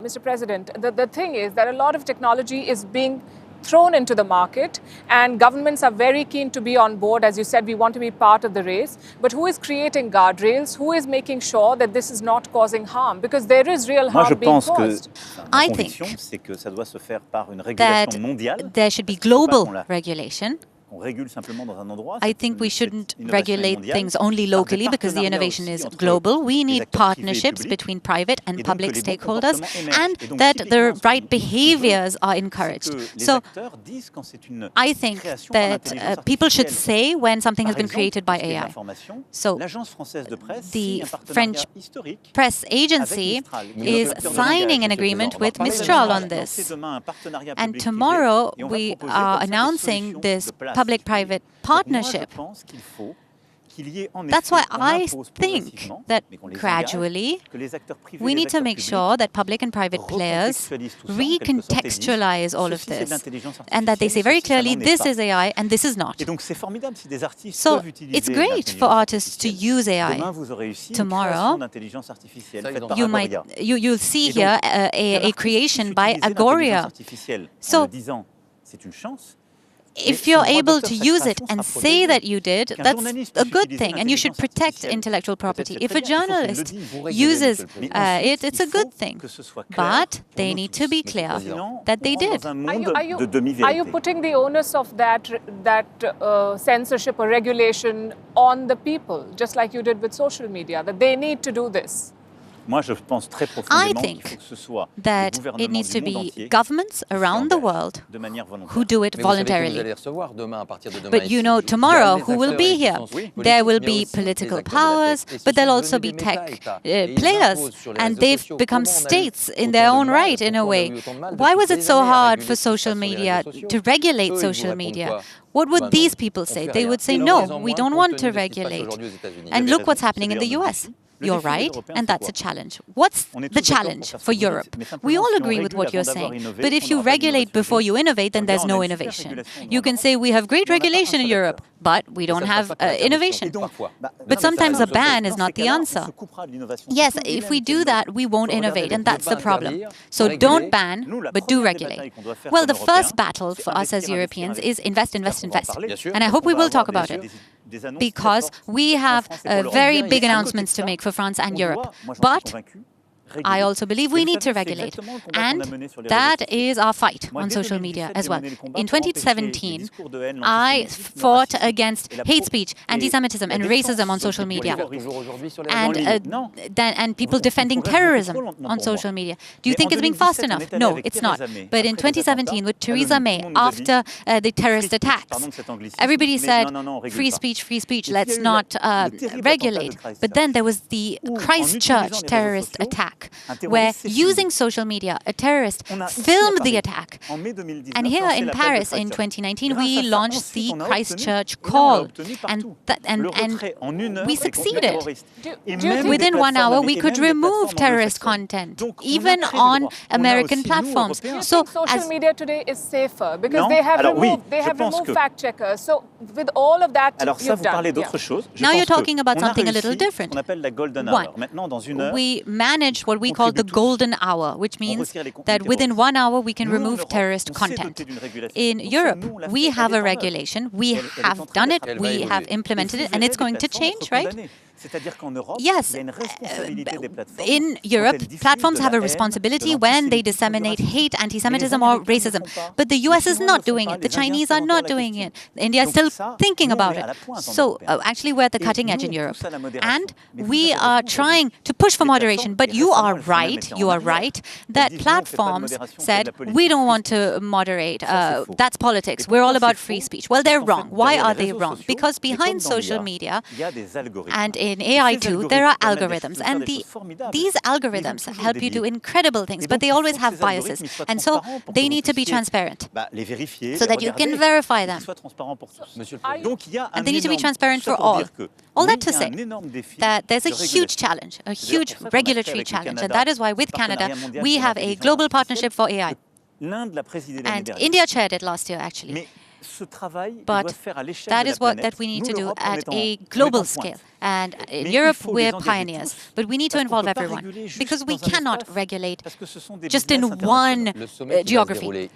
Mr. President, the thing is that a lot of technology is being thrown into the market and governments are very keen to be on board. As you said, we want to be part of the race. But who is creating guardrails? Who is making sure that this is not causing harm? Because there is real harm being caused. I think that there should be global regulation. I think we shouldn't regulate things only locally because the innovation is global. We need partnerships between private and public stakeholders and that the right behaviors are encouraged. So I think that people should say when something has been created by AI. So the French press agency is signing an agreement with Mistral on this. And tomorrow we are announcing this public-private partnership. That's why I think that gradually we need to make sure that public and private players recontextualize all of this and that they say very clearly this is AI and this is not. So it's great for artists to use AI. Tomorrow you'll see here a creation by Agoria. So if you're able to use it and say that you did, that's a good thing, and you should protect intellectual property. If a journalist uses it, it's a good thing. But they need to be clear that they did. Are you putting the onus of that censorship or regulation on the people, just like you did with social media, that they need to do this? I think that it needs to be governments around the world who do it voluntarily. But you know, tomorrow, who will be here? There will be political powers, but there'll also be tech players, and they've become states in their own right, in a way. Why was it so hard for social media to regulate social media? What would these people say? They would say, no, we don't want to regulate. And look what's happening in the US. You're right, and that's a challenge. What's the challenge for Europe? We all agree with what you're saying, but if you regulate before you innovate, then there's no innovation. You can say we have great regulation in Europe, but we don't have innovation. But sometimes a ban is not the answer. Yes, if we do that, we won't innovate, and that's the problem. So don't ban, but do regulate. Well, the first battle for us as Europeans is invest, invest, invest. And I hope we will talk about it, because we have very big announcements to make for France and Europe. But I also believe we need to regulate, and that is our fight on social media as well. In 2017, I fought against hate speech, anti-Semitism and racism on social media, and people defending terrorism on social media. Do you think it's being fast enough? No, it's not. But in 2017, with Theresa May, after the terrorist attacks, everybody said, free speech, let's not regulate. But then there was the Christchurch terrorist attack, where using social media, a terrorist filmed the attack. And here in Paris in 2019, we launched the Christchurch call, and we succeeded. Within 1 hour, we could remove terrorist content, even on American platforms. So social media today is safer because they have removed fact checkers. So with all of that you've done. Now you're talking about something a little different. One, we managed what we call the golden hour, which means that within 1 hour we can remove terrorist content. In Europe, we have a regulation, we have done it, we have implemented it, and it's going to change, right? Yes, in Europe, platforms have a responsibility when they disseminate hate, anti-Semitism or racism. But the US is not doing it. The Chinese are not doing it. India is still thinking about it. So actually, we're at the cutting edge in Europe. And we are trying to push for moderation. But you are right, that platforms said, we don't want to moderate. That's politics. We're all about free speech. Well, they're wrong. Why are they wrong? Because behind social media and in AI too, there are algorithms, and these algorithms help you do incredible things, but they always have biases, and so they need to be transparent so that you can verify them. And they need to be transparent for all. All that to say that there's a huge challenge, a huge regulatory challenge, and that is why with Canada we have a global partnership for AI. And India chaired it last year, actually. But that is what we need to do at a global scale. And in Europe, we're pioneers. But we need to involve everyone, because we cannot regulate just in one geography.